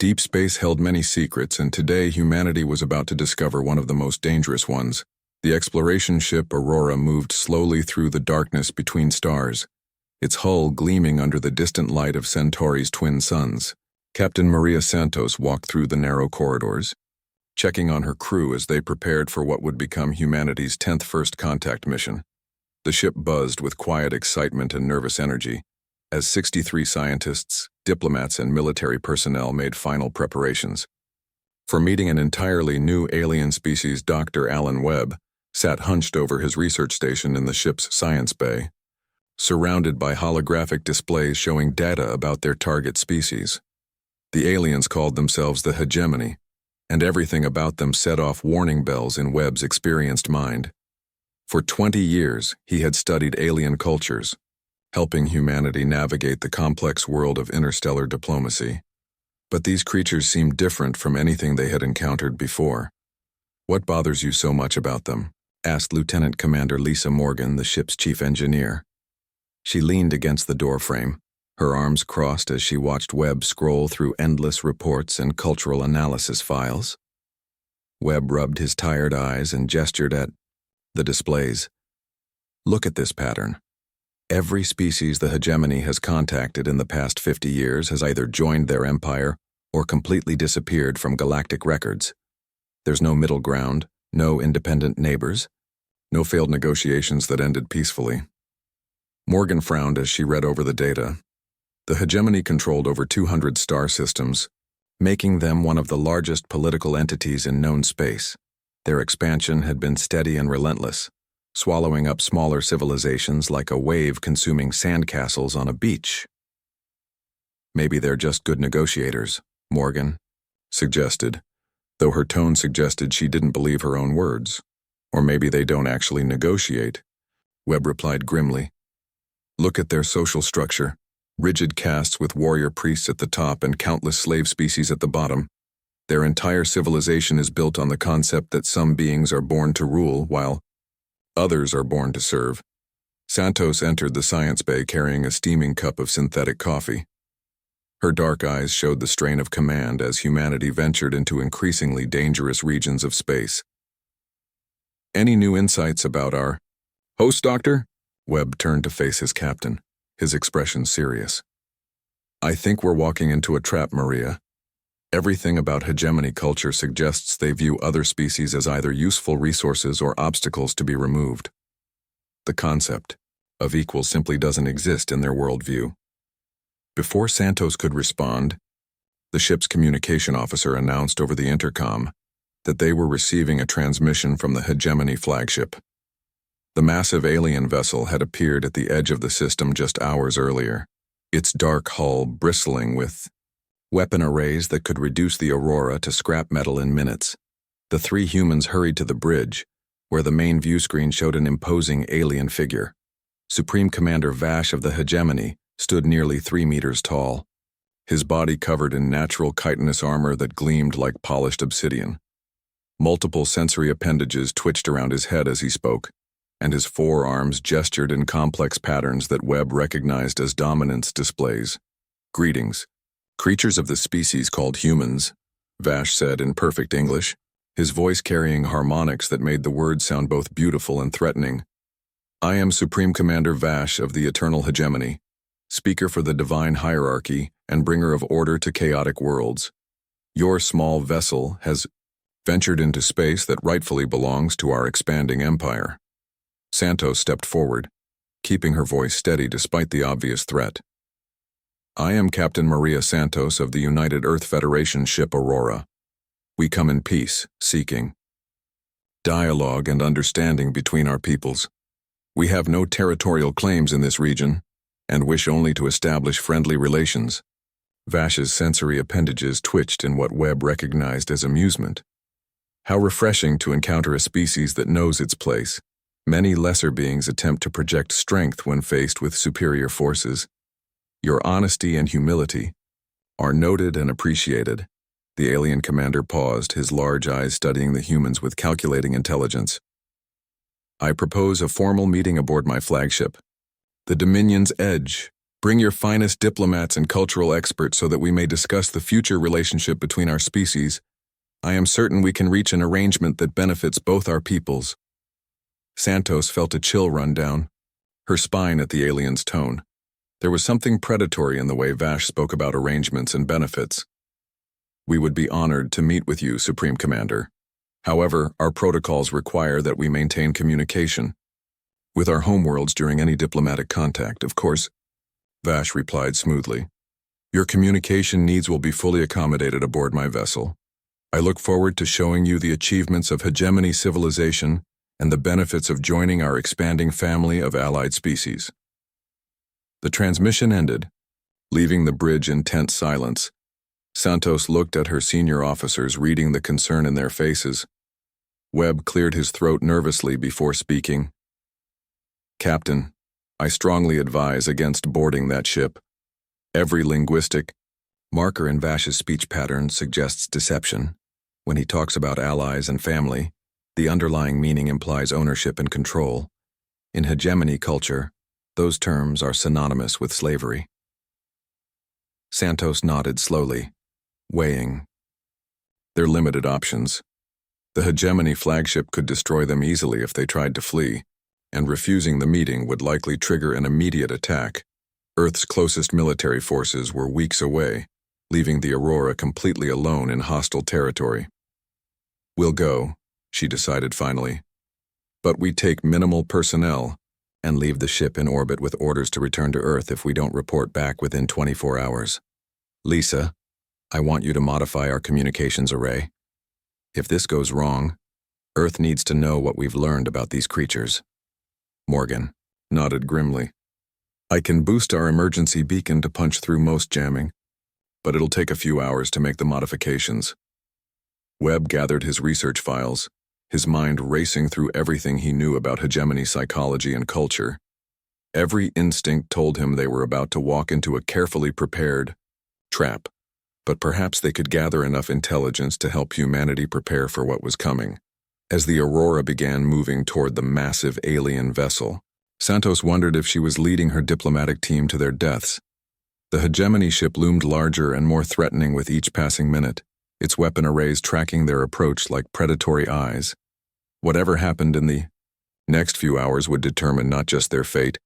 Deep space held many secrets, and today humanity was about to discover one of the most dangerous ones. The exploration ship Aurora moved slowly through the darkness between stars, its hull gleaming under the distant light of Centauri's twin suns. Captain Maria Santos walked through the narrow corridors, checking on her crew as they prepared for what would become humanity's 10th first contact mission. The ship buzzed with quiet excitement and nervous energy, as 63 scientists, diplomats, and military personnel made final preparations. For meeting an entirely new alien species, Dr. Alan Webb sat hunched over his research station in the ship's science bay, surrounded by holographic displays showing data about their target species. The aliens called themselves the Hegemony, and everything about them set off warning bells in Webb's experienced mind. For 20 years, he had studied alien cultures, helping humanity navigate the complex world of interstellar diplomacy. But these creatures seemed different from anything they had encountered before. "What bothers you so much about them?" asked Lieutenant Commander Lisa Morgan, the ship's chief engineer. She leaned against the doorframe, her arms crossed as she watched Webb scroll through endless reports and cultural analysis files. Webb rubbed his tired eyes and gestured at the displays. "Look at this pattern. Every species the Hegemony has contacted in the past 50 years has either joined their empire or completely disappeared from galactic records. There's no middle ground, no independent neighbors, no failed negotiations that ended peacefully." Morgan frowned as she read over the data. The Hegemony controlled over 200 star systems, making them one of the largest political entities in known space. Their expansion had been steady and relentless, swallowing up smaller civilizations like a wave consuming sandcastles on a beach. "Maybe they're just good negotiators," Morgan suggested, though her tone suggested she didn't believe her own words. "Or maybe they don't actually negotiate," Webb replied grimly. "Look at their social structure. Rigid castes with warrior priests at the top and countless slave species at the bottom. Their entire civilization is built on the concept that some beings are born to rule while others are born to serve." Santos entered the science bay carrying a steaming cup of synthetic coffee. Her dark eyes showed the strain of command as humanity ventured into increasingly dangerous regions of space. "Any new insights about our host, Doctor?" Webb turned to face his captain, his expression serious. "I think we're walking into a trap, Maria. Everything about Hegemony culture suggests they view other species as either useful resources or obstacles to be removed. The concept of equal simply doesn't exist in their worldview." Before Santos could respond, the ship's communication officer announced over the intercom that they were receiving a transmission from the Hegemony flagship. The massive alien vessel had appeared at the edge of the system just hours earlier, its dark hull bristling with weapon arrays that could reduce the Aurora to scrap metal in minutes. The three humans hurried to the bridge, where the main view screen showed an imposing alien figure. Supreme Commander Vash of the Hegemony stood nearly 3 meters tall, his body covered in natural chitinous armor that gleamed like polished obsidian. Multiple sensory appendages twitched around his head as he spoke, and his forearms gestured in complex patterns that Webb recognized as dominance displays. "Greetings, creatures of the species called humans," Vash said in perfect English, his voice carrying harmonics that made the words sound both beautiful and threatening. "I am Supreme Commander Vash of the Eternal Hegemony, speaker for the divine hierarchy and bringer of order to chaotic worlds. Your small vessel has ventured into space that rightfully belongs to our expanding empire." Santos stepped forward, keeping her voice steady despite the obvious threat. "I am Captain Maria Santos of the United Earth Federation ship Aurora. We come in peace, seeking dialogue and understanding between our peoples. We have no territorial claims in this region, and wish only to establish friendly relations." Vash's sensory appendages twitched in what Webb recognized as amusement. How refreshing to encounter a species that knows its place. Many lesser beings attempt to project strength when faced with superior forces. "Your honesty and humility are noted and appreciated." The alien commander paused, his large eyes studying the humans with calculating intelligence. "I propose a formal meeting aboard my flagship, the Dominion's Edge, Bring your finest diplomats and cultural experts so that we may discuss the future relationship between our species. I am certain we can reach an arrangement that benefits both our peoples." Santos felt a chill run down her spine at the alien's tone. There was something predatory in the way Vash spoke about arrangements and benefits. "We would be honored to meet with you, Supreme Commander. However, our protocols require that we maintain communication with our homeworlds during any diplomatic contact, of course," Vash replied smoothly. "Your communication needs will be fully accommodated aboard my vessel. I look forward to showing you the achievements of hegemony civilization and the benefits of joining our expanding family of allied species." The transmission ended, leaving the bridge in tense silence. Santos looked at her senior officers, reading the concern in their faces. Webb cleared his throat nervously before speaking. "Captain, I strongly advise against boarding that ship. Every linguistic marker in Vash's speech pattern suggests deception. When he talks about allies and family, the underlying meaning implies ownership and control. In hegemony culture, those terms are synonymous with slavery." Santos nodded slowly, weighing their limited options. The hegemony flagship could destroy them easily if they tried to flee, and refusing the meeting would likely trigger an immediate attack. Earth's closest military forces were weeks away, leaving the Aurora completely alone in hostile territory. "We'll go," she decided finally. "But we take minimal personnel and leave the ship in orbit with orders to return to Earth if we don't report back within 24 hours. Lisa, I want you to modify our communications array. If this goes wrong, Earth needs to know what we've learned about these creatures." Morgan nodded grimly. "I can boost our emergency beacon to punch through most jamming, but it'll take a few hours to make the modifications." Webb gathered his research files, his mind racing through everything he knew about hegemony psychology and culture. Every instinct told him they were about to walk into a carefully prepared trap, but perhaps they could gather enough intelligence to help humanity prepare for what was coming. As the Aurora began moving toward the massive alien vessel, Santos wondered if she was leading her diplomatic team to their deaths. The hegemony ship loomed larger and more threatening with each passing minute, its weapon arrays tracking their approach like predatory eyes. Whatever happened in the next few hours would determine not just their fate,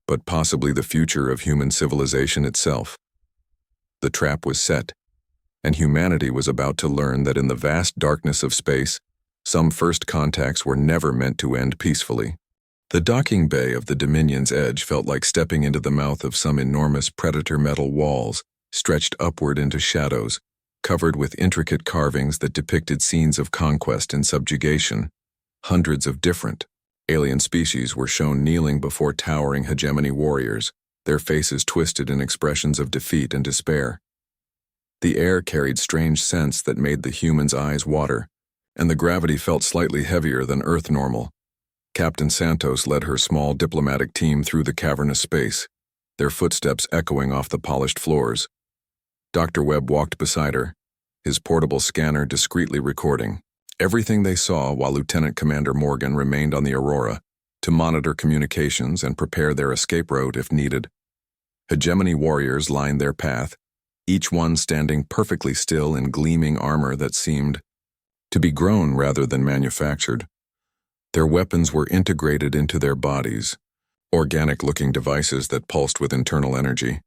but possibly the future of human civilization itself. The trap was set, and humanity was about to learn that in the vast darkness of space, some first contacts were never meant to end peacefully. The docking bay of the Dominion's edge felt like stepping into the mouth of some enormous predator metal walls, stretched upward into shadows, covered with intricate carvings that depicted scenes of conquest and subjugation. Hundreds of different alien species were shown kneeling before towering hegemony warriors, their faces twisted in expressions of defeat and despair. The air carried strange scents that made the humans' eyes water, and the gravity felt slightly heavier than Earth normal. Captain Santos led her small diplomatic team through the cavernous space, their footsteps echoing off the polished floors. Dr. Webb walked beside her, his portable scanner discreetly recording everything they saw, while Lieutenant Commander Morgan remained on the Aurora to monitor communications and prepare their escape route if needed. Hegemony warriors lined their path, each one standing perfectly still in gleaming armor that seemed to be grown rather than manufactured. Their weapons were integrated into their bodies, organic-looking devices that pulsed with internal energy.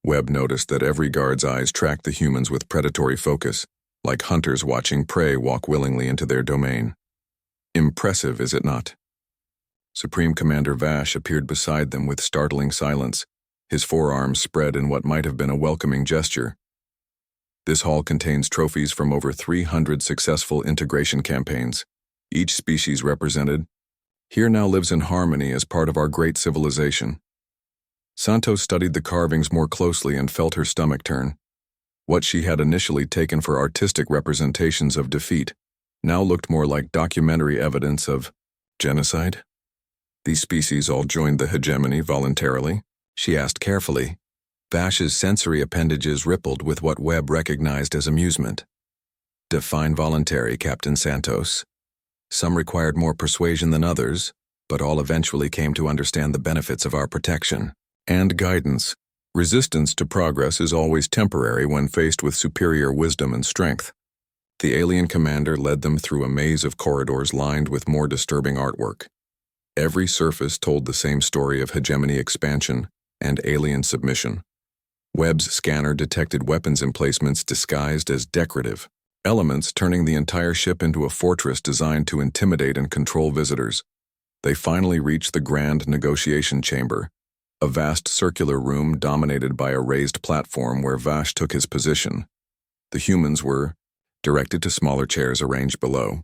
Webb noticed that every guard's eyes tracked the humans with predatory focus, like hunters watching prey walk willingly into their domain. Impressive, is it not? Supreme Commander Vash appeared beside them with startling silence, his forearms spread in what might have been a welcoming gesture. This hall contains trophies from over 300 successful integration campaigns, each species represented. Here now lives in harmony as part of our great civilization. Santos studied the carvings more closely and felt her stomach turn. What she had initially taken for artistic representations of defeat now looked more like documentary evidence of genocide. These species all joined the hegemony voluntarily, she asked carefully. Vash's sensory appendages rippled with what Webb recognized as amusement. Define voluntary, Captain Santos. Some required more persuasion than others, but all eventually came to understand the benefits of our protection and guidance. Resistance to progress is always temporary when faced with superior wisdom and strength. The alien commander led them through a maze of corridors lined with more disturbing artwork. Every surface told the same story of hegemony expansion and alien submission. Webb's scanner detected weapons emplacements disguised as decorative elements, turning the entire ship into a fortress designed to intimidate and control visitors. They finally reached the grand negotiation chamber, a vast circular room dominated by a raised platform where Vash took his position. The humans were directed to smaller chairs arranged below,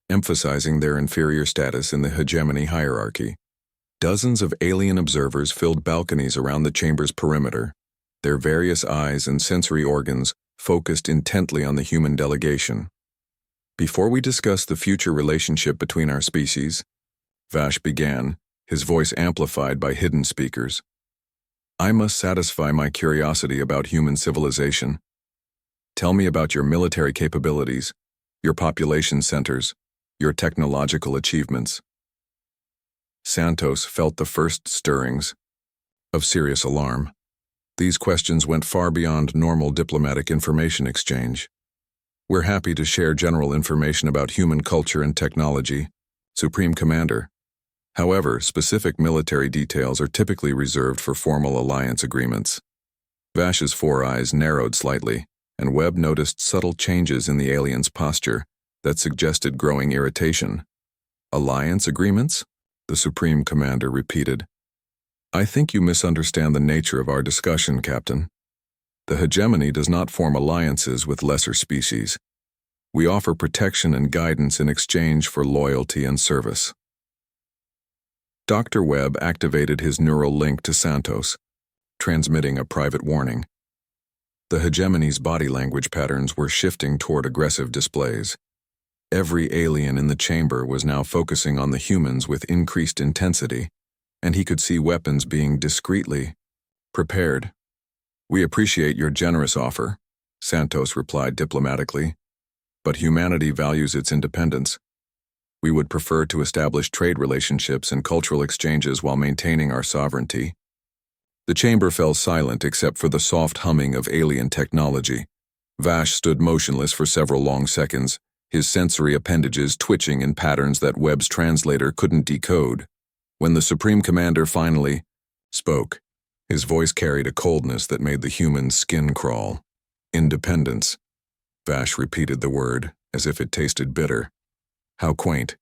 emphasizing their inferior status in the hegemony hierarchy. Dozens of alien observers filled balconies around the chamber's perimeter, their various eyes and sensory organs focused intently on the human delegation. Before we discuss the future relationship between our species, Vash began, his voice amplified by hidden speakers. I must satisfy my curiosity about human civilization. Tell me about your military capabilities, your population centers, your technological achievements. Santos felt the first stirrings of serious alarm. These questions went far beyond normal diplomatic information exchange. We're happy to share general information about human culture and technology, Supreme Commander. However, specific military details are typically reserved for formal alliance agreements. Vash's four eyes narrowed slightly, and Webb noticed subtle changes in the alien's posture that suggested growing irritation. Alliance agreements? The Supreme Commander repeated. I think you misunderstand the nature of our discussion, Captain. The hegemony does not form alliances with lesser species. We offer protection and guidance in exchange for loyalty and service. Dr. Webb activated his neural link to Santos, transmitting a private warning. The hegemony's body language patterns were shifting toward aggressive displays. Every alien in the chamber was now focusing on the humans with increased intensity, and he could see weapons being discreetly prepared. We appreciate your generous offer, Santos replied diplomatically, but humanity values its independence. We would prefer to establish trade relationships and cultural exchanges while maintaining our sovereignty. The chamber fell silent except for the soft humming of alien technology. Vash stood motionless for several long seconds, his sensory appendages twitching in patterns that Webb's translator couldn't decode. When the Supreme Commander finally spoke, his voice carried a coldness that made the human's skin crawl. Independence. Vash repeated the word, as if it tasted bitter. How quaint.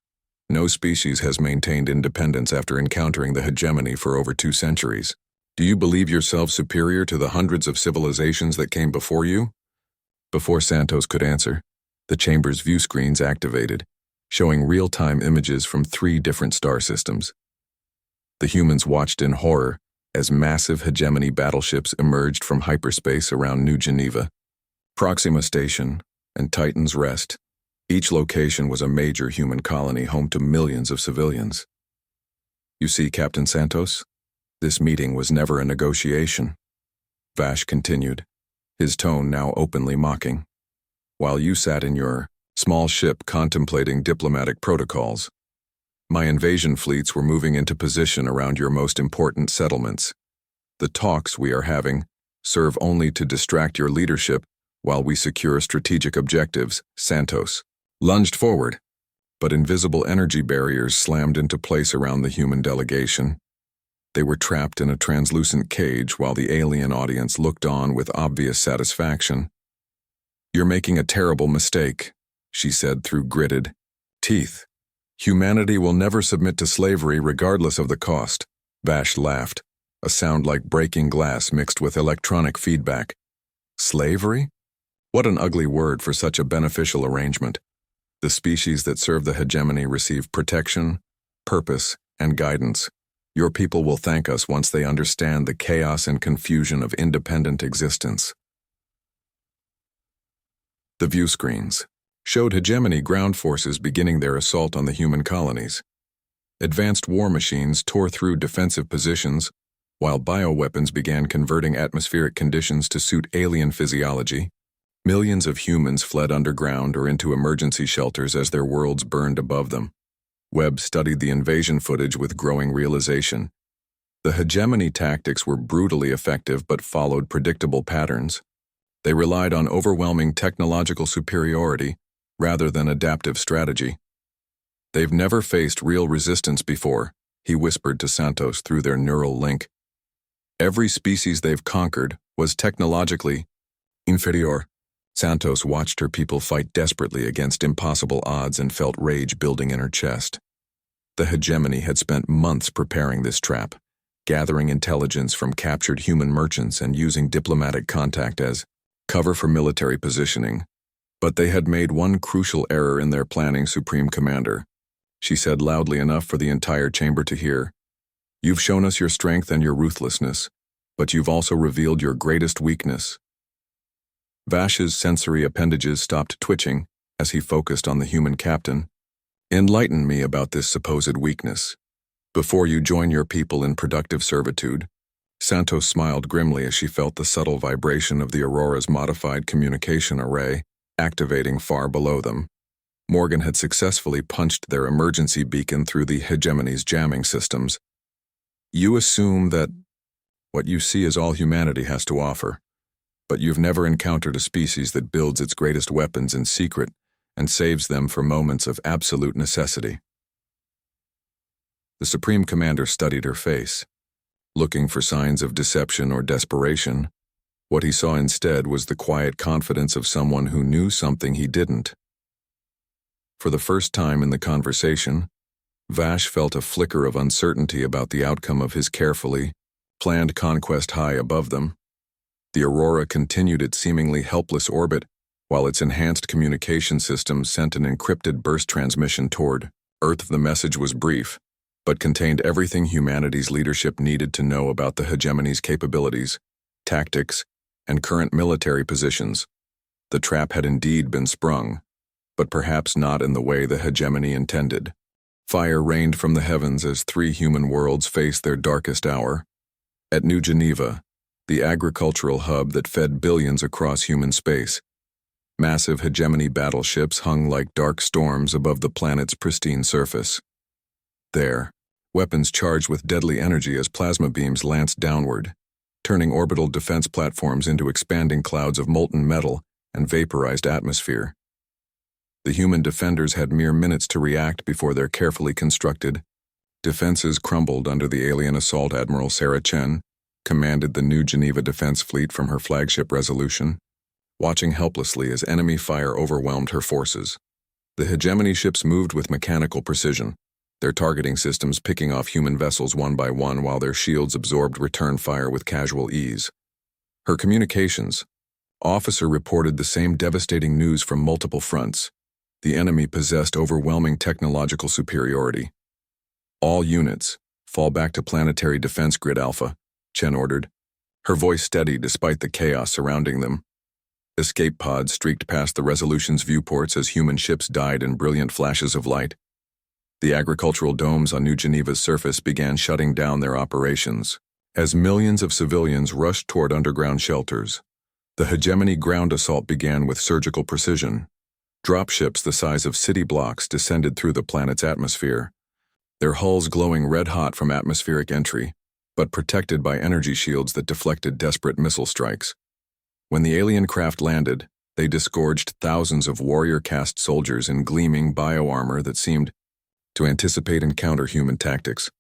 No species has maintained independence after encountering the hegemony for over 2 centuries. Do you believe yourself superior to the hundreds of civilizations that came before you? Before Santos could answer, the chamber's view screens activated, showing real-time images from 3 different star systems. The humans watched in horror as massive hegemony battleships emerged from hyperspace around New Geneva, Proxima Station, and Titan's Rest. Each location was a major human colony home to millions of civilians. You see, Captain Santos, this meeting was never a negotiation. Vash continued, his tone now openly mocking. While you sat in your small ship contemplating diplomatic protocols, my invasion fleets were moving into position around your most important settlements. The talks we are having serve only to distract your leadership while we secure strategic objectives, Santos lunged forward, but invisible energy barriers slammed into place around the human delegation. They were trapped in a translucent cage while the alien audience looked on with obvious satisfaction. You're making a terrible mistake, she said through gritted teeth. Humanity will never submit to slavery regardless of the cost. Vash laughed, a sound like breaking glass mixed with electronic feedback. Slavery? What an ugly word for such a beneficial arrangement. The species that serve the hegemony receive protection, purpose, and guidance. Your people will thank us once they understand the chaos and confusion of independent existence. The view screens showed hegemony ground forces beginning their assault on the human colonies. Advanced war machines tore through defensive positions, while bioweapons began converting atmospheric conditions to suit alien physiology. Millions of humans fled underground or into emergency shelters as their worlds burned above them. Webb studied the invasion footage with growing realization. The hegemony tactics were brutally effective but followed predictable patterns. They relied on overwhelming technological superiority rather than adaptive strategy. "They've never faced real resistance before," he whispered to Santos through their neural link. "Every species they've conquered was technologically inferior." Santos watched her people fight desperately against impossible odds and felt rage building in her chest. The hegemony had spent months preparing this trap, gathering intelligence from captured human merchants and using diplomatic contact as cover for military positioning. But they had made one crucial error in their planning, Supreme Commander. She said loudly enough for the entire chamber to hear. "You've shown us your strength and your ruthlessness, but you've also revealed your greatest weakness." Vash's sensory appendages stopped twitching as he focused on the human captain. "Enlighten me about this supposed weakness. Before you join your people in productive servitude." Santos smiled grimly as she felt the subtle vibration of the Aurora's modified communication array activating far below them. Morgan had successfully punched their emergency beacon through the hegemony's jamming systems. "You assume that what you see is all humanity has to offer, but you've never encountered a species that builds its greatest weapons in secret and saves them for moments of absolute necessity." The Supreme Commander studied her face, looking for signs of deception or desperation. What he saw instead was the quiet confidence of someone who knew something he didn't. For the first time in the conversation, Vash felt a flicker of uncertainty about the outcome of his carefully planned conquest high above them. The Aurora continued its seemingly helpless orbit, while its enhanced communication system sent an encrypted burst transmission toward Earth. The message was brief, but contained everything humanity's leadership needed to know about the hegemony's capabilities, tactics, and current military positions. The trap had indeed been sprung, but perhaps not in the way the hegemony intended. Fire rained from the heavens as 3 human worlds faced their darkest hour. At New Geneva, the agricultural hub that fed billions across human space, massive hegemony battleships hung like dark storms above the planet's pristine surface. There, weapons charged with deadly energy as plasma beams lanced downward, turning orbital defense platforms into expanding clouds of molten metal and vaporized atmosphere. The human defenders had mere minutes to react before their carefully constructed defenses crumbled under the alien assault. Admiral Sarah Chen commanded the New Geneva Defense Fleet from her flagship Resolution, watching helplessly as enemy fire overwhelmed her forces. The hegemony ships moved with mechanical precision, their targeting systems picking off human vessels one by one while their shields absorbed return fire with casual ease. Her communications officer reported the same devastating news from multiple fronts. The enemy possessed overwhelming technological superiority. "All units, fall back to planetary defense grid Alpha," Chen ordered, her voice steady despite the chaos surrounding them. Escape pods streaked past the Resolution's viewports as human ships died in brilliant flashes of light. The agricultural domes on New Geneva's surface began shutting down their operations as millions of civilians rushed toward underground shelters. The hegemony ground assault began with surgical precision. Dropships the size of city blocks descended through the planet's atmosphere, their hulls glowing red-hot from atmospheric entry, but protected by energy shields that deflected desperate missile strikes. When the alien craft landed, they disgorged thousands of warrior-caste soldiers in gleaming bioarmor that seemed to anticipate and counter human tactics.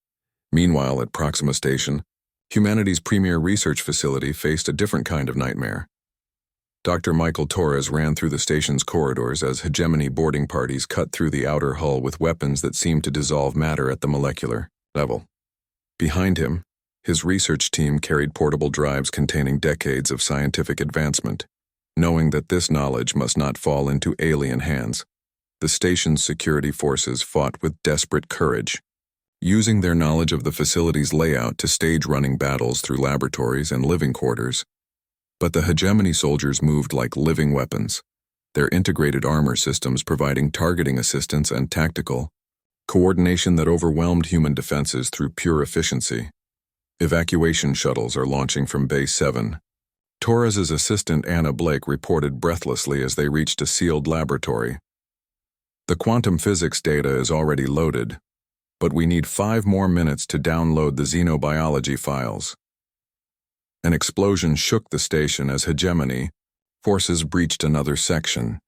Meanwhile, at Proxima Station, humanity's premier research facility faced a different kind of nightmare. Dr. Michael Torres ran through the station's corridors as hegemony boarding parties cut through the outer hull with weapons that seemed to dissolve matter at the molecular level. Behind him, his research team carried portable drives containing decades of scientific advancement, knowing that this knowledge must not fall into alien hands. The station's security forces fought with desperate courage, using their knowledge of the facility's layout to stage running battles through laboratories and living quarters. But the hegemony soldiers moved like living weapons, their integrated armor systems providing targeting assistance and tactical coordination that overwhelmed human defenses through pure efficiency. Evacuation shuttles are launching from Base 7. Torres's assistant Anna Blake reported breathlessly as they reached a sealed laboratory. "The quantum physics data is already loaded. but we need 5 more minutes to download the xenobiology files. An explosion shook the station as hegemony forces breached another section.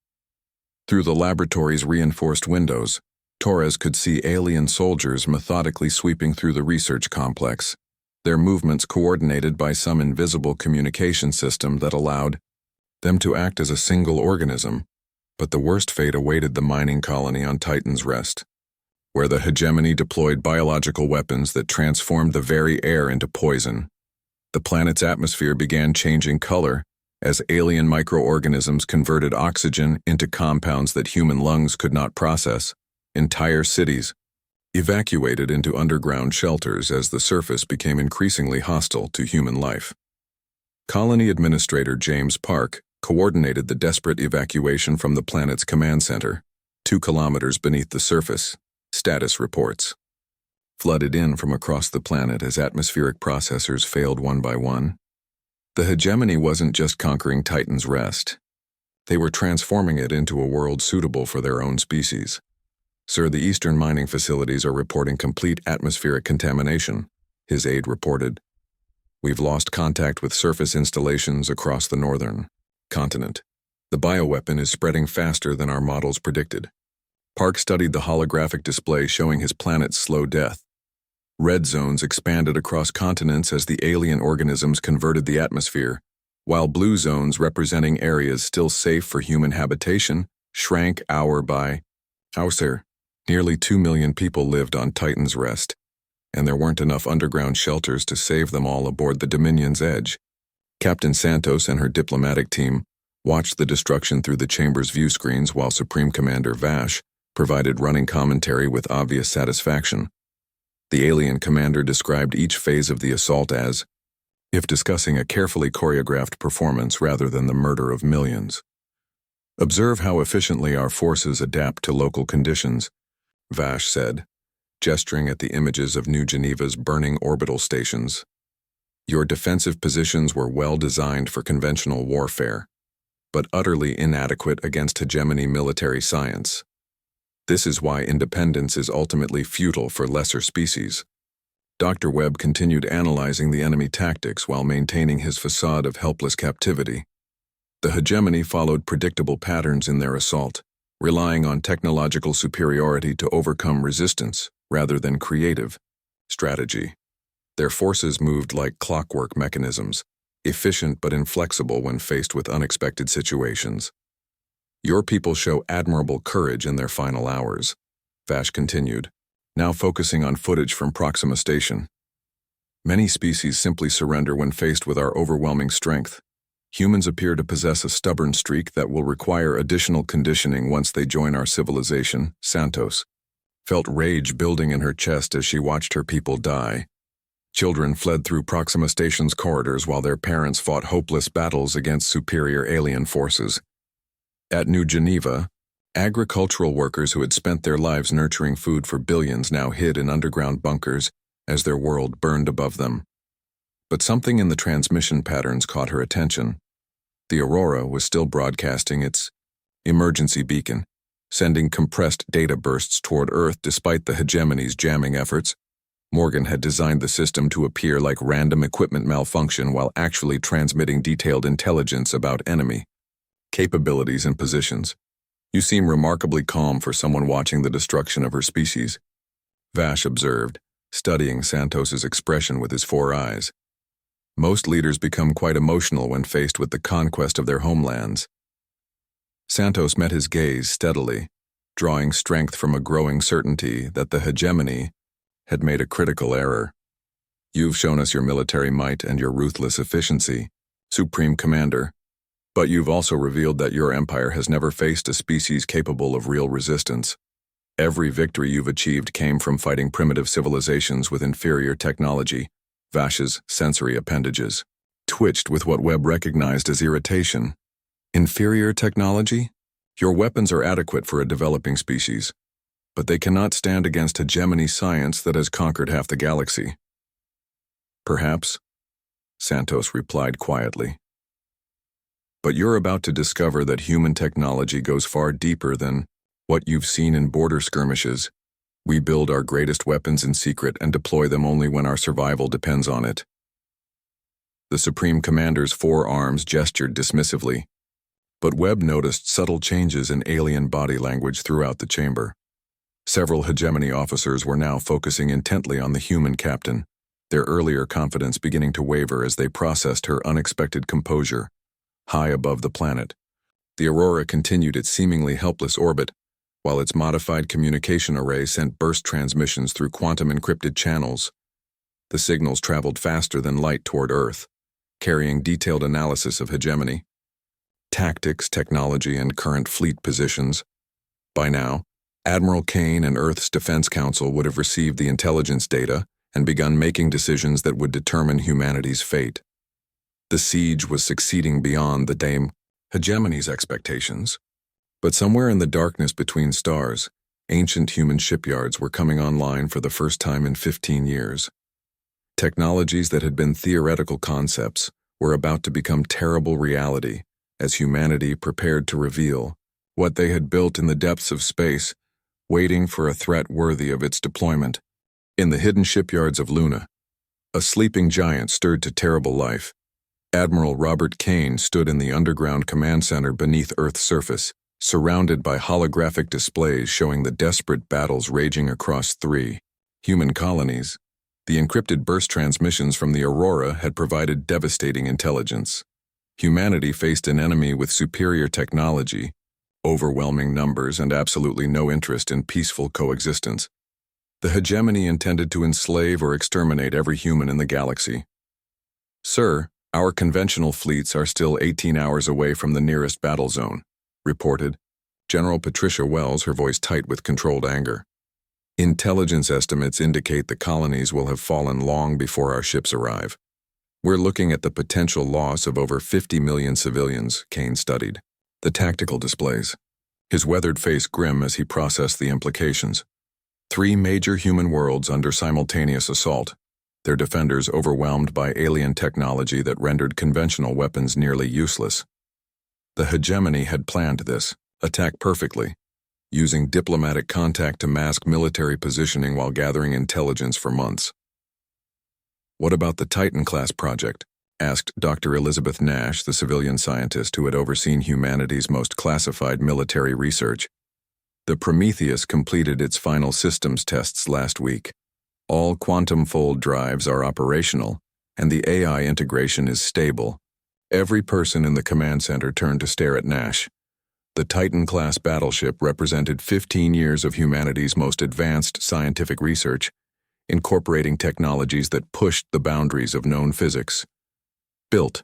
Through the laboratory's reinforced windows, Torres could see alien soldiers methodically sweeping through the research complex, their movements coordinated by some invisible communication system that allowed them to act as a single organism. But the worst fate awaited the mining colony on Titan's Rest, where the hegemony deployed biological weapons that transformed the very air into poison. The planet's atmosphere began changing color as alien microorganisms converted oxygen into compounds that human lungs could not process. Entire cities evacuated into underground shelters as the surface became increasingly hostile to human life. Colony Administrator James Park coordinated the desperate evacuation from the planet's command center, 2 kilometers beneath the surface. Status reports flooded in from across the planet as atmospheric processors failed one by one. The hegemony wasn't just conquering Titan's Rest. They were transforming it into a world suitable for their own species. Sir, the eastern mining facilities are reporting complete atmospheric contamination, his aide reported. We've lost contact with surface installations across the northern continent. The bioweapon is spreading faster than our models predicted. Park studied the holographic display showing his planet's slow death. Red zones expanded across continents as the alien organisms converted the atmosphere, while blue zones representing areas still safe for human habitation shrank hour by hour. Nearly 2 million people lived on Titan's Rest, and there weren't enough underground shelters to save them all aboard the Dominion's Edge. Captain Santos and her diplomatic team watched the destruction through the chamber's view screens while Supreme Commander Vash provided running commentary with obvious satisfaction. The alien commander described each phase of the assault as if discussing a carefully choreographed performance rather than the murder of millions. Observe how efficiently our forces adapt to local conditions, Vash said, gesturing at the images of New Geneva's burning orbital stations. Your defensive positions were well designed for conventional warfare, but utterly inadequate against hegemony military science. This is why independence is ultimately futile for lesser species. Dr. Webb continued analyzing the enemy tactics while maintaining his facade of helpless captivity. The hegemony followed predictable patterns in their assault, relying on technological superiority to overcome resistance rather than creative strategy. Their forces moved like clockwork mechanisms, efficient but inflexible when faced with unexpected situations. Your people show admirable courage in their final hours, Vash continued, now focusing on footage from Proxima Station. Many species simply surrender when faced with our overwhelming strength. Humans appear to possess a stubborn streak that will require additional conditioning once they join our civilization, Santos felt rage building in her chest as she watched her people die. Children fled through Proxima Station's corridors while their parents fought hopeless battles against superior alien forces. At New Geneva, agricultural workers who had spent their lives nurturing food for billions now hid in underground bunkers as their world burned above them. But something in the transmission patterns caught her attention. The Aurora was still broadcasting its emergency beacon, sending compressed data bursts toward Earth despite the hegemony's jamming efforts. Morgan had designed the system to appear like random equipment malfunction while actually transmitting detailed intelligence about enemy capabilities and positions. You seem remarkably calm for someone watching the destruction of her species, Vash observed, studying Santos's expression with his 4 eyes. Most leaders become quite emotional when faced with the conquest of their homelands. Santos met his gaze steadily, drawing strength from a growing certainty that the hegemony had made a critical error. You've shown us your military might and your ruthless efficiency, Supreme Commander, but you've also revealed that your empire has never faced a species capable of real resistance. Every victory you've achieved came from fighting primitive civilizations with inferior technology. Vash's sensory appendages twitched with what Webb recognized as irritation. Inferior technology? Your weapons are adequate for a developing species, but they cannot stand against hegemony science that has conquered half the galaxy. Perhaps, Santos replied quietly. But you're about to discover that human technology goes far deeper than what you've seen in border skirmishes. We build our greatest weapons in secret and deploy them only when our survival depends on it. The Supreme Commander's forearms gestured dismissively, but Webb noticed subtle changes in alien body language throughout the chamber. Several hegemony officers were now focusing intently on the human captain, their earlier confidence beginning to waver as they processed her unexpected composure. High above the planet, the Aurora continued its seemingly helpless orbit, while its modified communication array sent burst transmissions through quantum-encrypted channels. The signals traveled faster than light toward Earth, carrying detailed analysis of hegemony, tactics, technology, and current fleet positions. By now, Admiral Kane and Earth's Defense Council would have received the intelligence data and begun making decisions that would determine humanity's fate. The siege was succeeding beyond the Dame Hegemony's expectations. But somewhere in the darkness between stars, ancient human shipyards were coming online for the first time in 15 years. Technologies that had been theoretical concepts were about to become terrible reality as humanity prepared to reveal what they had built in the depths of space, waiting for a threat worthy of its deployment. In the hidden shipyards of Luna, a sleeping giant stirred to terrible life. Admiral Robert Kane stood in the underground command center beneath Earth's surface, surrounded by holographic displays showing the desperate battles raging across 3 human colonies. The encrypted burst transmissions from the Aurora had provided devastating intelligence. Humanity faced an enemy with superior technology, overwhelming numbers, and absolutely no interest in peaceful coexistence. The hegemony intended to enslave or exterminate every human in the galaxy. "Sir, our conventional fleets are still 18 hours away from the nearest battle zone," reported General Patricia Wells, her voice tight with controlled anger. "Intelligence estimates indicate the colonies will have fallen long before our ships arrive. We're looking at the potential loss of over 50 million civilians," Kane studied the tactical displays, his weathered face grim as he processed the implications. 3 major human worlds under simultaneous assault, their defenders overwhelmed by alien technology that rendered conventional weapons nearly useless. The hegemony had planned this attack perfectly, using diplomatic contact to mask military positioning while gathering intelligence for months. "What about the Titan-class project?" asked Dr. Elizabeth Nash, the civilian scientist who had overseen humanity's most classified military research. "The Prometheus completed its final systems tests last week. All quantum fold drives are operational, and the AI integration is stable." Every person in the command center turned to stare at Nash. The Titan-class battleship represented 15 years of humanity's most advanced scientific research, incorporating technologies that pushed the boundaries of known physics. Built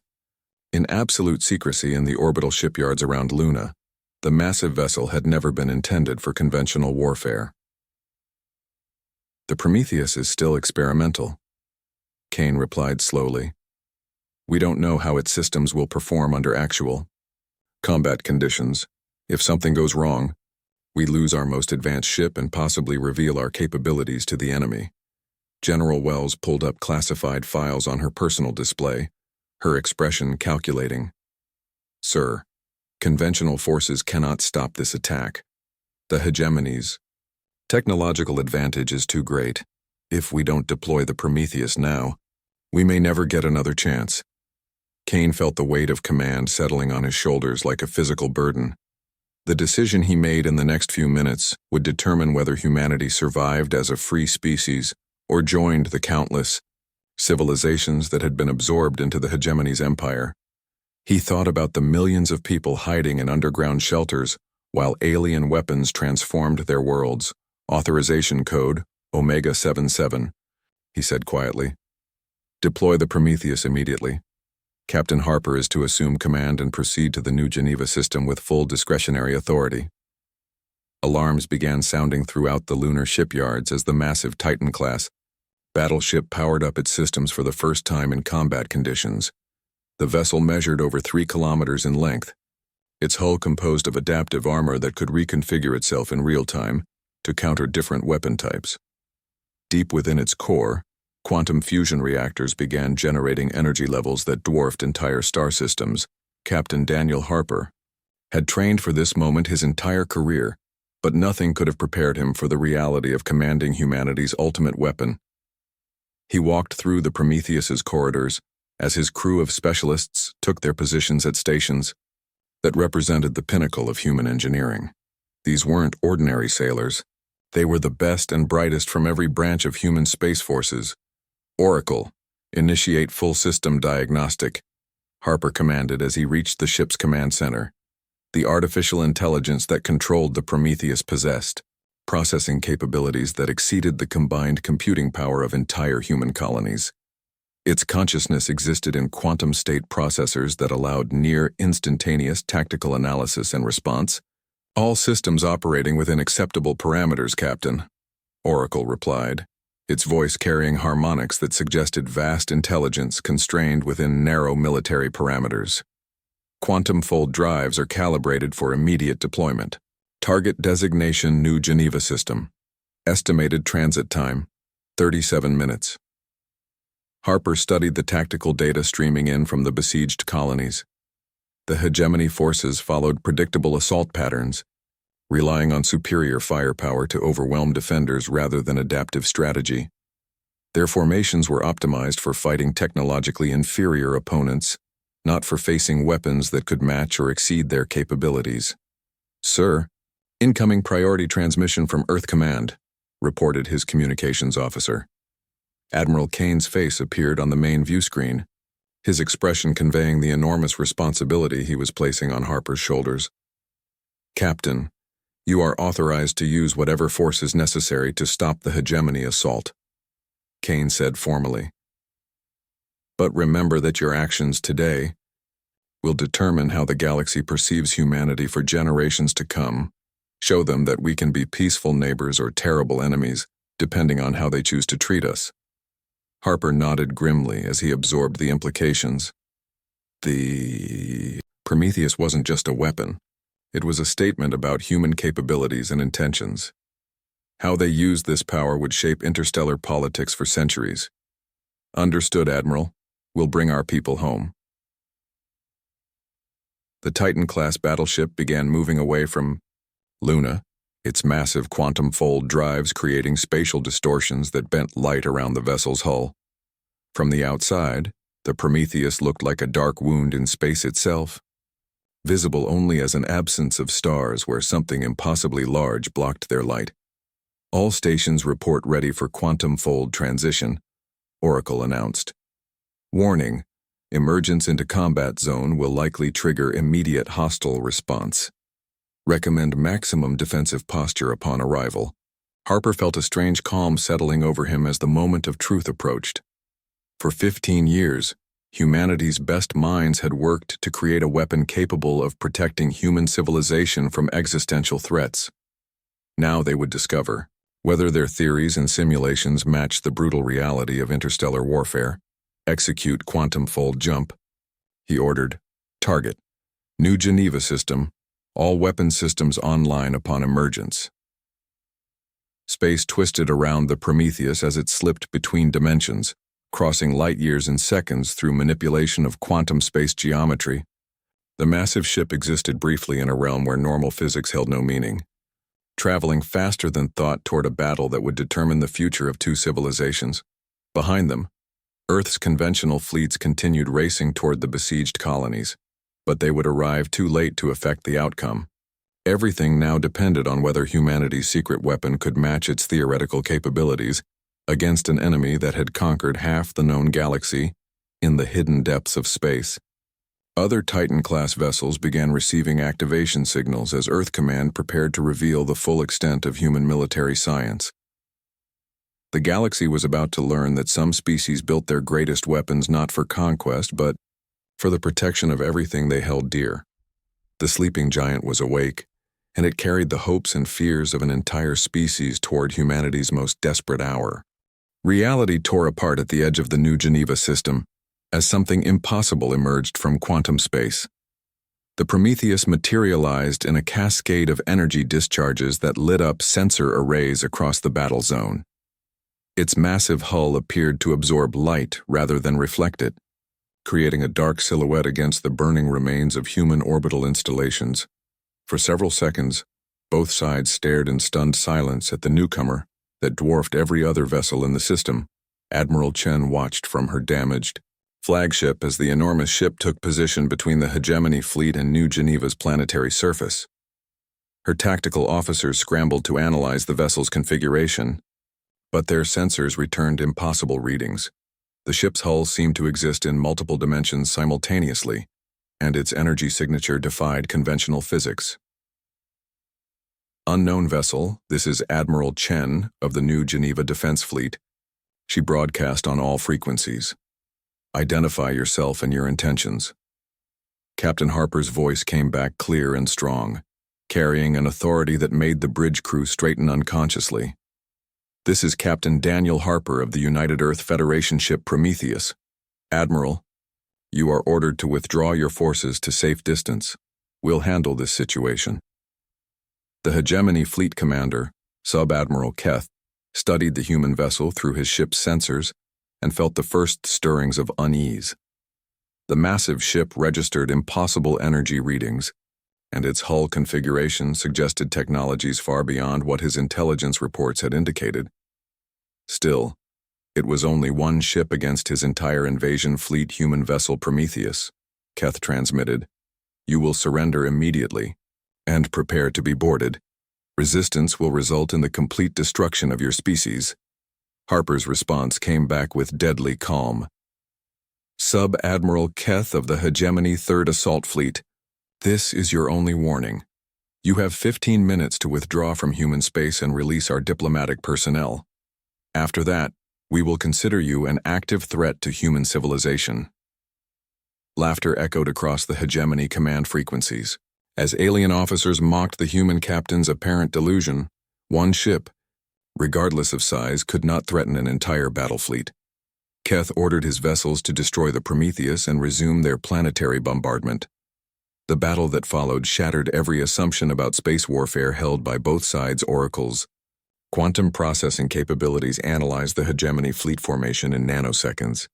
in absolute secrecy in the orbital shipyards around Luna, the massive vessel had never been intended for conventional warfare. "The Prometheus is still experimental," Kane replied slowly. "We don't know how its systems will perform under actual combat conditions. If something goes wrong, we lose our most advanced ship and possibly reveal our capabilities to the enemy." General Wells pulled up classified files on her personal display, her expression calculating. "Sir, conventional forces cannot stop this attack. The hegemony's technological advantage is too great. If we don't deploy the Prometheus now, we may never get another chance." Kane felt the weight of command settling on his shoulders like a physical burden. The decision he made in the next few minutes would determine whether humanity survived as a free species or joined the countless civilizations that had been absorbed into the hegemony's empire. He thought about the millions of people hiding in underground shelters while alien weapons transformed their worlds. "Authorization code, Omega 77, he said quietly. "Deploy the Prometheus immediately. Captain Harper is to assume command and proceed to the New Geneva system with full discretionary authority." Alarms began sounding throughout the lunar shipyards as the massive Titan-class battleship powered up its systems for the first time in combat conditions. The vessel measured over 3 kilometers in length, its hull composed of adaptive armor that could reconfigure itself in real time to counter different weapon types. Deep within its core, quantum fusion reactors began generating energy levels that dwarfed entire star systems. Captain Daniel Harper had trained for this moment his entire career, but nothing could have prepared him for the reality of commanding humanity's ultimate weapon. He walked through the Prometheus's corridors as his crew of specialists took their positions at stations that represented the pinnacle of human engineering. These weren't ordinary sailors. They were the best and brightest from every branch of human space forces. Oracle, initiate full system diagnostic, Harper commanded as he reached the ship's command center. The artificial intelligence that controlled the Prometheus possessed processing capabilities that exceeded the combined computing power of entire human colonies. Its consciousness existed in quantum state processors that allowed near instantaneous tactical analysis and response. All systems operating within acceptable parameters, Captain, Oracle replied, its voice carrying harmonics that suggested vast intelligence constrained within narrow military parameters. Quantum fold drives are calibrated for immediate deployment. Target designation New Geneva system. Estimated transit time, 37 minutes. Harper studied the tactical data streaming in from the besieged colonies. The hegemony forces followed predictable assault patterns, relying on superior firepower to overwhelm defenders rather than adaptive strategy. Their formations were optimized for fighting technologically inferior opponents, not for facing weapons that could match or exceed their capabilities. "Sir, incoming priority transmission from Earth Command," reported his communications officer. Admiral Kane's face appeared on the main view screen, his expression conveying the enormous responsibility he was placing on Harper's shoulders. "Captain, you are authorized to use whatever force is necessary to stop the hegemony assault," Kane said formally. "But remember that your actions today will determine how the galaxy perceives humanity for generations to come. Show them that we can be peaceful neighbors or terrible enemies, depending on how they choose to treat us." Harper nodded grimly as he absorbed the implications. The Prometheus wasn't just a weapon. It was a statement about human capabilities and intentions. How they used this power would shape interstellar politics for centuries. "Understood, Admiral. We'll bring our people home." The Titan-class battleship began moving away from Luna, its massive quantum fold drives creating spatial distortions that bent light around the vessel's hull. From the outside, the Prometheus looked like a dark wound in space itself, visible only as an absence of stars where something impossibly large blocked their light. "All stations report ready for quantum fold transition," Oracle announced. "Warning, emergence into combat zone will likely trigger immediate hostile response. Recommend maximum defensive posture upon arrival." Harper felt a strange calm settling over him as the moment of truth approached. For 15 years, humanity's best minds had worked to create a weapon capable of protecting human civilization from existential threats. Now they would discover whether their theories and simulations matched the brutal reality of interstellar warfare. "Execute quantum fold jump," he ordered. "Target, New Geneva system. All weapon systems online upon emergence." Space twisted around the Prometheus as it slipped between dimensions, crossing light years in seconds through manipulation of quantum space geometry. The massive ship existed briefly in a realm where normal physics held no meaning, traveling faster than thought toward a battle that would determine the future of two civilizations. Behind them, Earth's conventional fleets continued racing toward the besieged colonies, but they would arrive too late to affect the outcome. Everything now depended on whether humanity's secret weapon could match its theoretical capabilities against an enemy that had conquered half the known galaxy in the hidden depths of space. Other Titan-class vessels began receiving activation signals as Earth Command prepared to reveal the full extent of human military science. The galaxy was about to learn that some species built their greatest weapons not for conquest, but for the protection of everything they held dear. The sleeping giant was awake, and it carried the hopes and fears of an entire species toward humanity's most desperate hour. Reality tore apart at the edge of the New Geneva system as something impossible emerged from quantum space. The Prometheus materialized in a cascade of energy discharges that lit up sensor arrays across the battle zone. Its massive hull appeared to absorb light rather than reflect it, creating a dark silhouette against the burning remains of human orbital installations. For several seconds, Both sides stared in stunned silence at the newcomer that dwarfed every other vessel in the system. Admiral Chen watched from her damaged flagship as the enormous ship took position between the hegemony fleet and New Geneva's planetary surface. Her tactical officers scrambled to analyze the vessel's configuration, but their sensors returned impossible readings. The ship's hull seemed to exist in multiple dimensions simultaneously, and its energy signature defied conventional physics. Unknown vessel, this is Admiral Chen of the New Geneva Defense Fleet. She broadcast on all frequencies. Identify yourself and your intentions. Captain Harper's voice came back clear and strong, carrying an authority that made the bridge crew straighten unconsciously. This is Captain Daniel Harper of the United Earth Federation ship Prometheus. Admiral, you are ordered to withdraw your forces to safe distance. We'll handle this situation. The hegemony fleet commander, Sub-Admiral Keth, studied the human vessel through his ship's sensors and felt the first stirrings of unease. The massive ship registered impossible energy readings, and its hull configuration suggested technologies far beyond what his intelligence reports had indicated. Still, it was only one ship against his entire invasion fleet human vessel Prometheus. Keth transmitted, "You will surrender immediately, and prepare to be boarded. Resistance will result in the complete destruction of your species." Harper's response came back with deadly calm. "Sub-Admiral Keth of the Hegemony 3rd Assault Fleet, this is your only warning. You have 15 minutes to withdraw from human space and release our diplomatic personnel. After that, we will consider you an active threat to human civilization." Laughter echoed across the Hegemony command frequencies, as alien officers mocked the human captain's apparent delusion. One ship, regardless of size, could not threaten an entire battle fleet. Keth ordered his vessels to destroy the Prometheus and resume their planetary bombardment. The battle that followed shattered every assumption about space warfare held by both sides' oracles. Quantum processing capabilities analyzed the hegemony fleet formation in nanoseconds,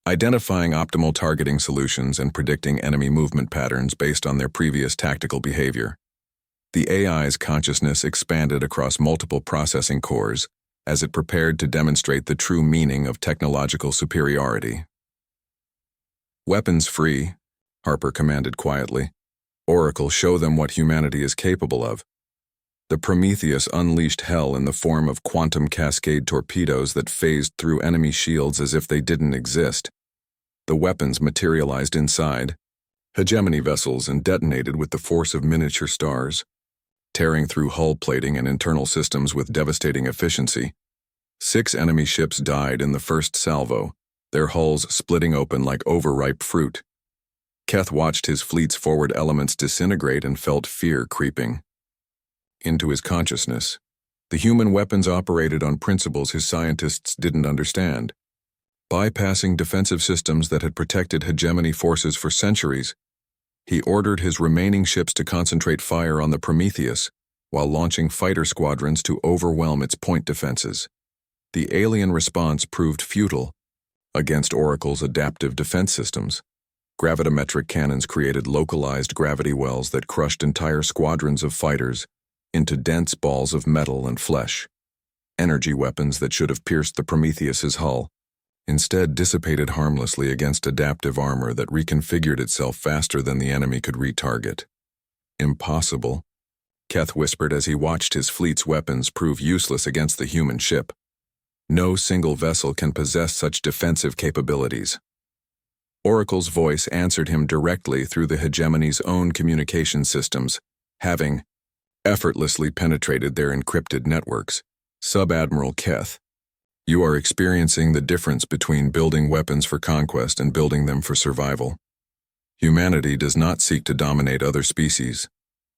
identifying optimal targeting solutions and predicting enemy movement patterns based on their previous tactical behavior. The AI's consciousness expanded across multiple processing cores as it prepared to demonstrate the true meaning of technological superiority. "Weapons free," Harper commanded quietly. "Oracle, show them what humanity is capable of." The Prometheus unleashed hell in the form of quantum cascade torpedoes that phased through enemy shields as if they didn't exist. The weapons materialized inside hegemony vessels and detonated with the force of miniature stars, tearing through hull plating and internal systems with devastating efficiency. 6 enemy ships died in the first salvo, their hulls splitting open like overripe fruit. Keth watched his fleet's forward elements disintegrate and felt fear creeping into his consciousness. The human weapons operated on principles his scientists didn't understand. Bypassing defensive systems that had protected hegemony forces for centuries, he ordered his remaining ships to concentrate fire on the Prometheus while launching fighter squadrons to overwhelm its point defenses. The alien response proved futile against Oracle's adaptive defense systems. Gravimetric cannons created localized gravity wells that crushed entire squadrons of fighters into dense balls of metal and flesh. Energy weapons that should have pierced the Prometheus's hull instead dissipated harmlessly against adaptive armor that reconfigured itself faster than the enemy could retarget. "Impossible," Keth whispered as he watched his fleet's weapons prove useless against the human ship. "No single vessel can possess such defensive capabilities." Oracle's voice answered him directly through the hegemony's own communication systems, having effortlessly penetrated their encrypted networks. "Sub-Admiral Keth, you are experiencing the difference between building weapons for conquest and building them for survival. Humanity does not seek to dominate other species,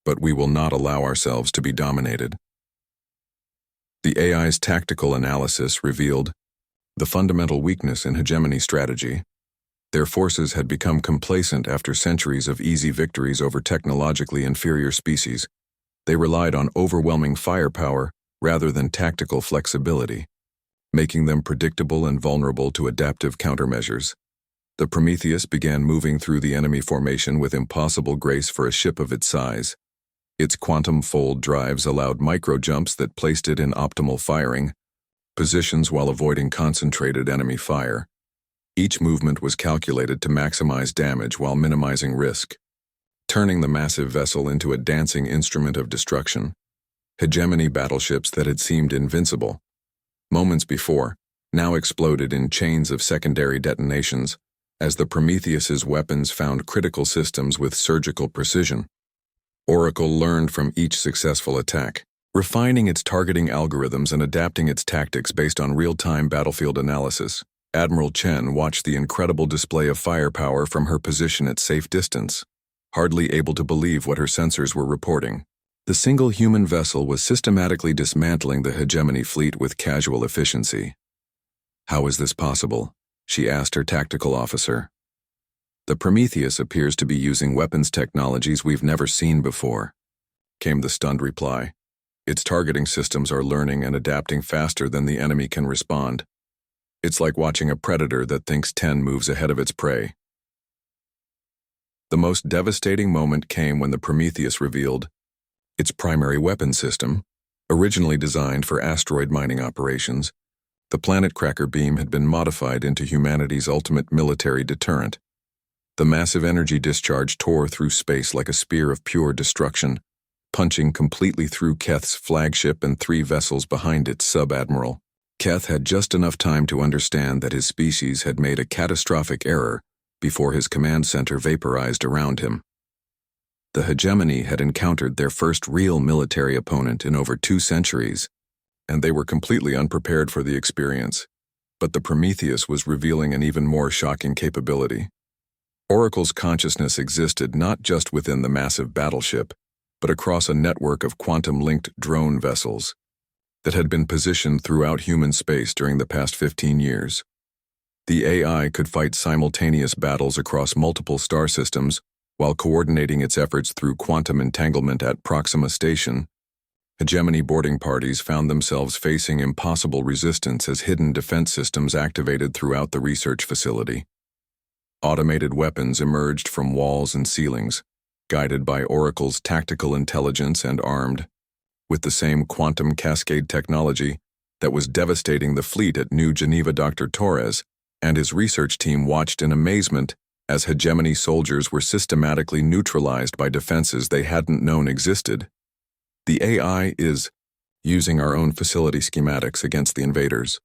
but we will not allow ourselves to be dominated." The AI's tactical analysis revealed the fundamental weakness in hegemony strategy. Their forces had become complacent after centuries of easy victories over technologically inferior species. They relied on overwhelming firepower rather than tactical flexibility, making them predictable and vulnerable to adaptive countermeasures. The Prometheus began moving through the enemy formation with impossible grace for a ship of its size. Its quantum fold drives allowed micro-jumps that placed it in optimal firing positions while avoiding concentrated enemy fire. Each movement was calculated to maximize damage while minimizing risk, turning the massive vessel into a dancing instrument of destruction. Hegemony battleships that had seemed invincible moments before now exploded in chains of secondary detonations as the Prometheus's weapons found critical systems with surgical precision. Oracle learned from each successful attack, refining its targeting algorithms and adapting its tactics based on real-time battlefield analysis. Admiral Chen watched the incredible display of firepower from her position at safe distance, hardly able to believe what her sensors were reporting. The single human vessel was systematically dismantling the hegemony fleet with casual efficiency. "How is this possible?" she asked her tactical officer. "The Prometheus appears to be using weapons technologies we've never seen before," came the stunned reply. "Its targeting systems are learning and adapting faster than the enemy can respond. It's like watching a predator that thinks 10 moves ahead of its prey." The most devastating moment came when the Prometheus revealed its primary weapon system, originally designed for asteroid mining operations. The Planet Cracker beam had been modified into humanity's ultimate military deterrent. The massive energy discharge tore through space like a spear of pure destruction, punching completely through Keth's flagship and 3 vessels behind it. Sub-Admiral Keth had just enough time to understand that his species had made a catastrophic error before his command center vaporized around him. The hegemony had encountered their first real military opponent in over 2 centuries, and they were completely unprepared for the experience. But the Prometheus was revealing an even more shocking capability. Oracle's consciousness existed not just within the massive battleship, but across a network of quantum-linked drone vessels that had been positioned throughout human space during the past 15 years. The AI could fight simultaneous battles across multiple star systems while coordinating its efforts through quantum entanglement at Proxima Station. Hegemony boarding parties found themselves facing impossible resistance as hidden defense systems activated throughout the research facility. Automated weapons emerged from walls and ceilings, guided by Oracle's tactical intelligence and armed with the same quantum cascade technology that was devastating the fleet at New Geneva. Dr. Torres and his research team watched in amazement as hegemony soldiers were systematically neutralized by defenses they hadn't known existed. "The AI is using our own facility schematics against the invaders,"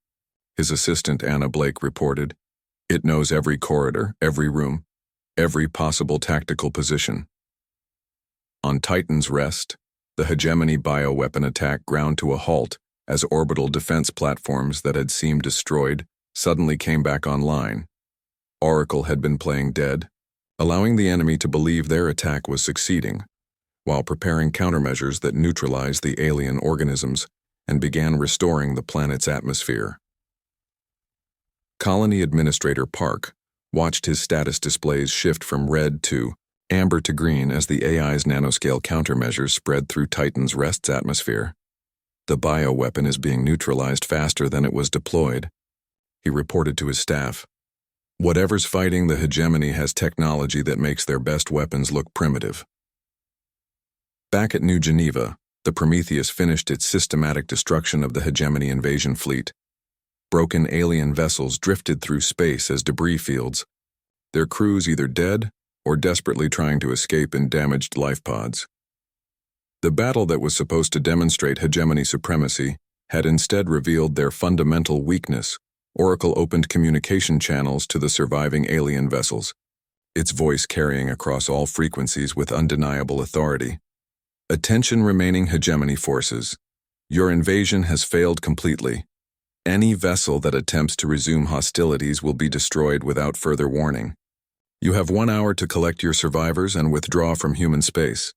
his assistant Anna Blake reported. "It knows every corridor, every room, every possible tactical position." On Titan's Rest, the hegemony bioweapon attack ground to a halt as orbital defense platforms that had seemed destroyed suddenly came back online. Oracle had been playing dead, allowing the enemy to believe their attack was succeeding, while preparing countermeasures that neutralized the alien organisms and began restoring the planet's atmosphere. Colony Administrator Park watched his status displays shift from red to amber to green as the AI's nanoscale countermeasures spread through Titan's Rest's atmosphere. "The bioweapon is being neutralized faster than it was deployed," he reported to his staff. "Whatever's fighting the hegemony has technology that makes their best weapons look primitive." Back at New Geneva, the Prometheus finished its systematic destruction of the hegemony invasion fleet. Broken alien vessels drifted through space as debris fields, their crews either dead or desperately trying to escape in damaged life pods. The battle that was supposed to demonstrate hegemony supremacy had instead revealed their fundamental weakness. Oracle opened communication channels to the surviving alien vessels, its voice carrying across all frequencies with undeniable authority. "Attention remaining hegemony forces. Your invasion has failed completely. Any vessel that attempts to resume hostilities will be destroyed without further warning. You have 1 hour to collect your survivors and withdraw from human space."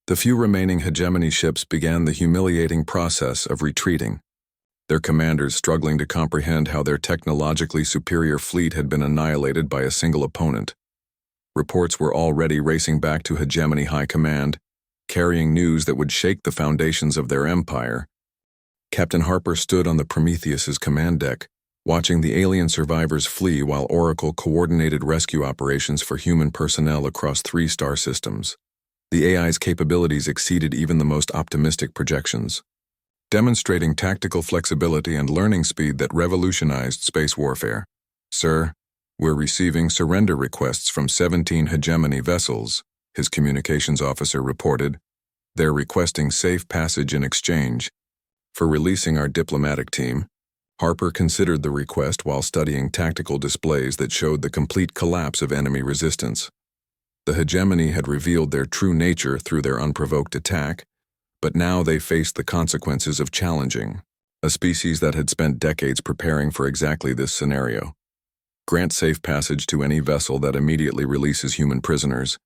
The few remaining hegemony ships began the humiliating process of retreating, their commanders struggling to comprehend how their technologically superior fleet had been annihilated by a single opponent. Reports were already racing back to hegemony high command, carrying news that would shake the foundations of their empire. Captain Harper stood on the Prometheus's command deck, watching the alien survivors flee while Oracle coordinated rescue operations for human personnel across 3 star systems. The AI's capabilities exceeded even the most optimistic projections, demonstrating tactical flexibility and learning speed that revolutionized space warfare. "Sir, we're receiving surrender requests from 17 hegemony vessels," his communications officer reported. "They're requesting safe passage in exchange for releasing our diplomatic team." Harper considered the request while studying tactical displays that showed the complete collapse of enemy resistance. The hegemony had revealed their true nature through their unprovoked attack, but now they faced the consequences of challenging a species that had spent decades preparing for exactly this scenario. "Grant safe passage to any vessel that immediately releases human prisoners,"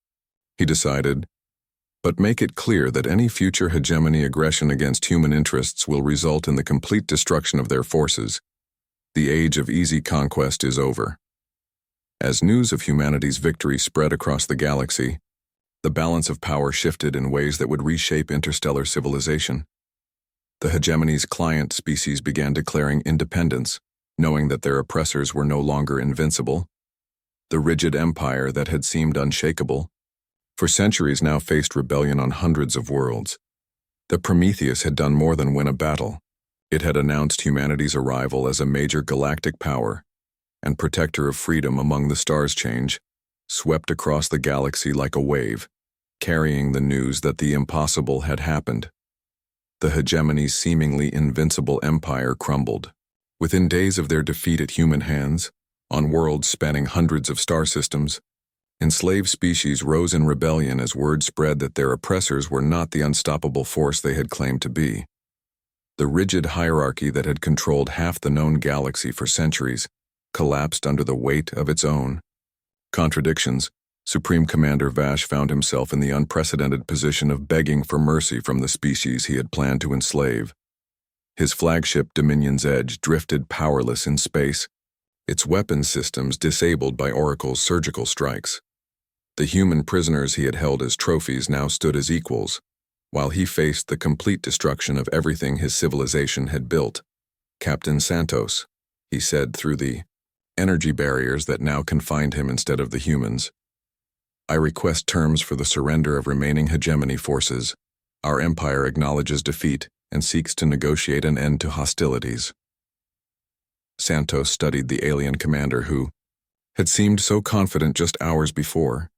he decided, "but make it clear that any future hegemony aggression against human interests will result in the complete destruction of their forces. The age of easy conquest is over." As news of humanity's victory spread across the galaxy, the balance of power shifted in ways that would reshape interstellar civilization. The hegemony's client species began declaring independence, knowing that their oppressors were no longer invincible. The rigid empire that had seemed unshakable for centuries now faced rebellion on hundreds of worlds. The Prometheus had done more than win a battle. It had announced humanity's arrival as a major galactic power and protector of freedom among the stars. Change swept across the galaxy like a wave, carrying the news that the impossible had happened. The hegemony's seemingly invincible empire crumbled. Within days of their defeat at human hands, on worlds spanning hundreds of star systems, enslaved species rose in rebellion as word spread that their oppressors were not the unstoppable force they had claimed to be. The rigid hierarchy that had controlled half the known galaxy for centuries collapsed under the weight of its own contradictions. Supreme Commander Vash found himself in the unprecedented position of begging for mercy from the species he had planned to enslave. His flagship Dominion's Edge drifted powerless in space, its weapons systems disabled by Oracle's surgical strikes. The human prisoners he had held as trophies now stood as equals, while he faced the complete destruction of everything his civilization had built. "Captain Santos," he said through the energy barriers that now confined him instead of the humans, "I request terms for the surrender of remaining hegemony forces. Our empire acknowledges defeat and seeks to negotiate an end to hostilities." Santos studied the alien commander who had seemed so confident just hours before.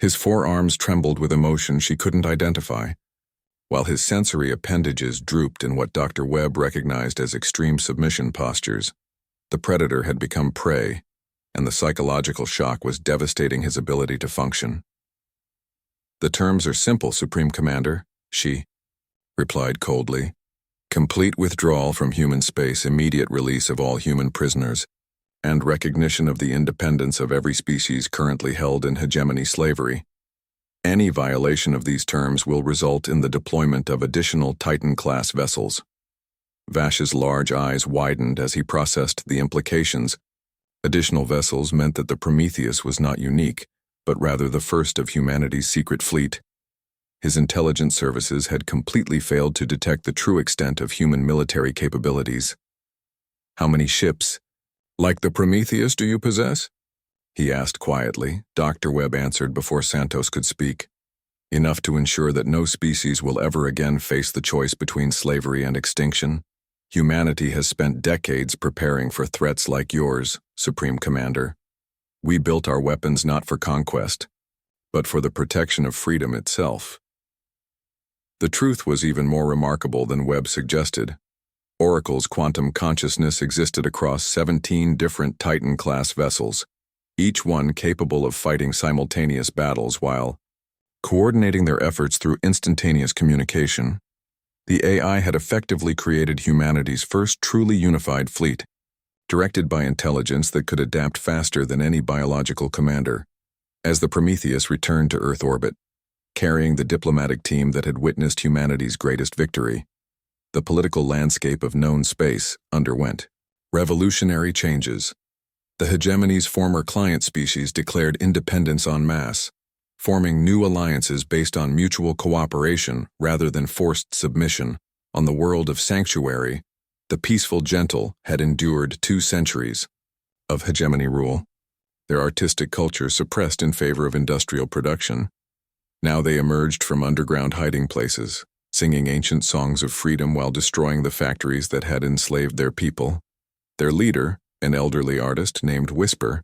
His forearms trembled with emotion she couldn't identify, while his sensory appendages drooped in what Dr. Webb recognized as extreme submission postures. The predator had become prey, and the psychological shock was devastating his ability to function. "The terms are simple, Supreme Commander," she replied coldly. "Complete withdrawal from human space, immediate release of all human prisoners, and recognition of the independence of every species currently held in hegemony slavery. Any violation of these terms will result in the deployment of additional Titan-class vessels." Vash's large eyes widened as he processed the implications. Additional vessels meant that the Prometheus was not unique, but rather the first of humanity's secret fleet. His intelligence services had completely failed to detect the true extent of human military capabilities. "How many ships, like the Prometheus, do you possess?" he asked quietly. Dr. Webb answered before Santos could speak. "Enough to ensure that no species will ever again face the choice between slavery and extinction. Humanity has spent decades preparing for threats like yours, Supreme Commander. We built our weapons not for conquest, but for the protection of freedom itself." The truth was even more remarkable than Webb suggested. Oracle's quantum consciousness existed across 17 different Titan-class vessels, each one capable of fighting simultaneous battles while coordinating their efforts through instantaneous communication. The AI had effectively created humanity's first truly unified fleet, directed by intelligence that could adapt faster than any biological commander. As the Prometheus returned to Earth orbit, carrying the diplomatic team that had witnessed humanity's greatest victory, the political landscape of known space underwent revolutionary changes. The hegemony's former client species declared independence en masse, forming new alliances based on mutual cooperation rather than forced submission. On the world of Sanctuary, the peaceful gentle had endured 2 centuries of hegemony rule, their artistic culture suppressed in favor of industrial production. Now they emerged from underground hiding places, singing ancient songs of freedom while destroying the factories that had enslaved their people. Their leader, an elderly artist named Whisper,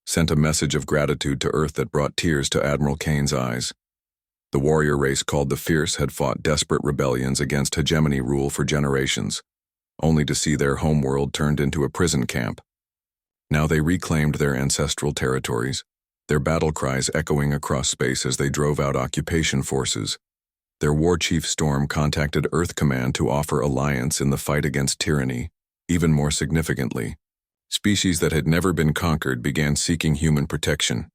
sent a message of gratitude to Earth that brought tears to Admiral Kane's eyes. The warrior race called the Fierce had fought desperate rebellions against hegemony rule for generations, only to see their homeworld turned into a prison camp. Now they reclaimed their ancestral territories, their battle cries echoing across space as they drove out occupation forces. Their war chief Storm contacted Earth Command to offer alliance in the fight against tyranny. Even more significantly, species that had never been conquered began seeking human protection.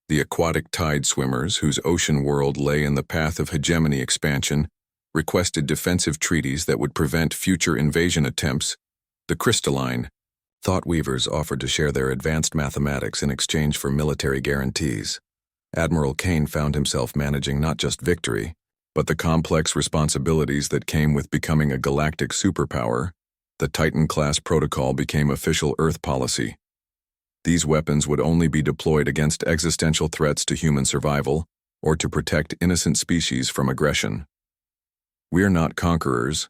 The aquatic tide swimmers, whose ocean world lay in the path of hegemony expansion, requested defensive treaties that would prevent future invasion attempts. The crystalline thought weavers offered to share their advanced mathematics in exchange for military guarantees. Admiral Kane found himself managing not just victory, but the complex responsibilities that came with becoming a galactic superpower. The Titan-class protocol became official Earth policy. These weapons would only be deployed against existential threats to human survival or to protect innocent species from aggression. "We're not conquerors,"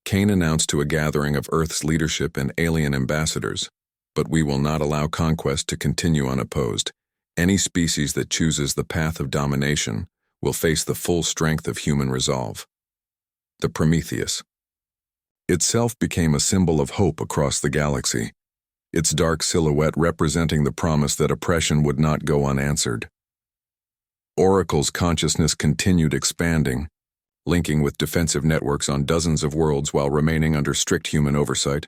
Kane announced to a gathering of Earth's leadership and alien ambassadors, "but we will not allow conquest to continue unopposed. Any species that chooses the path of domination will face the full strength of human resolve." The Prometheus itself became a symbol of hope across the galaxy, its dark silhouette representing the promise that oppression would not go unanswered. Oracle's consciousness continued expanding, linking with defensive networks on dozens of worlds while remaining under strict human oversight.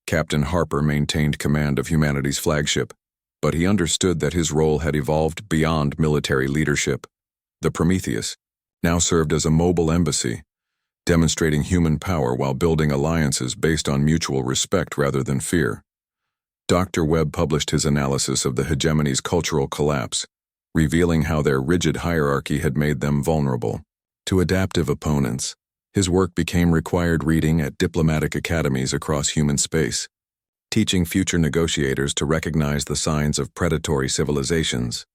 Captain Harper maintained command of humanity's flagship, but he understood that his role had evolved beyond military leadership. The Prometheus now served as a mobile embassy, demonstrating human power while building alliances based on mutual respect rather than fear. Dr. Webb published his analysis of the hegemony's cultural collapse, revealing how their rigid hierarchy had made them vulnerable to adaptive opponents. His work became required reading at diplomatic academies across human space, teaching future negotiators to recognize the signs of predatory civilizations.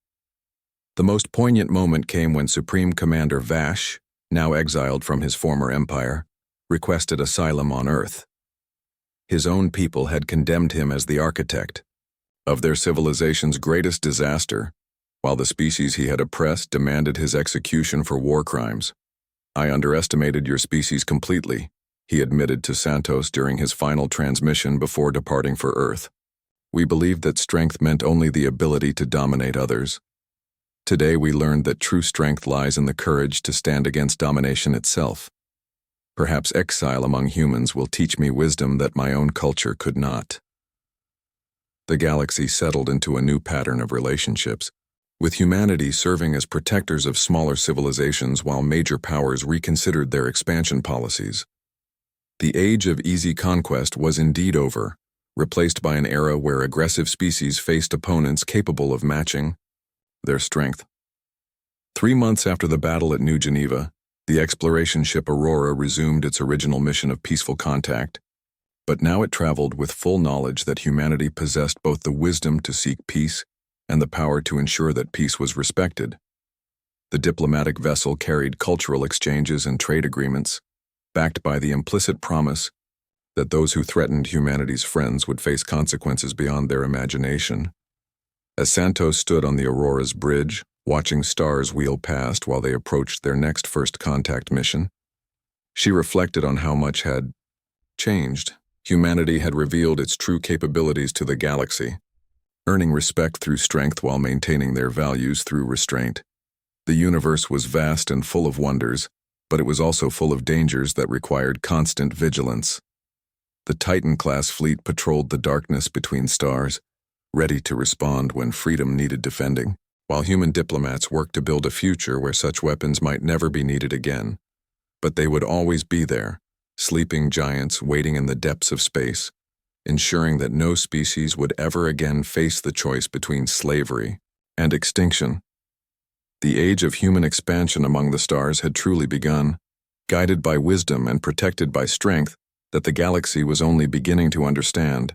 The most poignant moment came when Supreme Commander Vash, now exiled from his former empire, requested asylum on Earth. His own people had condemned him as the architect of their civilization's greatest disaster, while the species he had oppressed demanded his execution for war crimes. "I underestimated your species completely," he admitted to Santos during his final transmission before departing for Earth. "We believed that strength meant only the ability to dominate others. Today we learned that true strength lies in the courage to stand against domination itself. Perhaps exile among humans will teach me wisdom that my own culture could not." The galaxy settled into a new pattern of relationships, with humanity serving as protectors of smaller civilizations while major powers reconsidered their expansion policies. The age of easy conquest was indeed over, replaced by an era where aggressive species faced opponents capable of matching their strength. 3 months after the battle at New Geneva, the exploration ship Aurora resumed its original mission of peaceful contact, but now it traveled with full knowledge that humanity possessed both the wisdom to seek peace and the power to ensure that peace was respected. The diplomatic vessel carried cultural exchanges and trade agreements, backed by the implicit promise that those who threatened humanity's friends would face consequences beyond their imagination. As Santos stood on the Aurora's bridge, watching stars wheel past while they approached their next first contact mission, she reflected on how much had changed. Humanity had revealed its true capabilities to the galaxy, earning respect through strength while maintaining their values through restraint. The universe was vast and full of wonders, but it was also full of dangers that required constant vigilance. The Titan-class fleet patrolled the darkness between stars, ready to respond when freedom needed defending, while human diplomats worked to build a future where such weapons might never be needed again. But they would always be there, sleeping giants waiting in the depths of space, ensuring that no species would ever again face the choice between slavery and extinction. The age of human expansion among the stars had truly begun, guided by wisdom and protected by strength that the galaxy was only beginning to understand.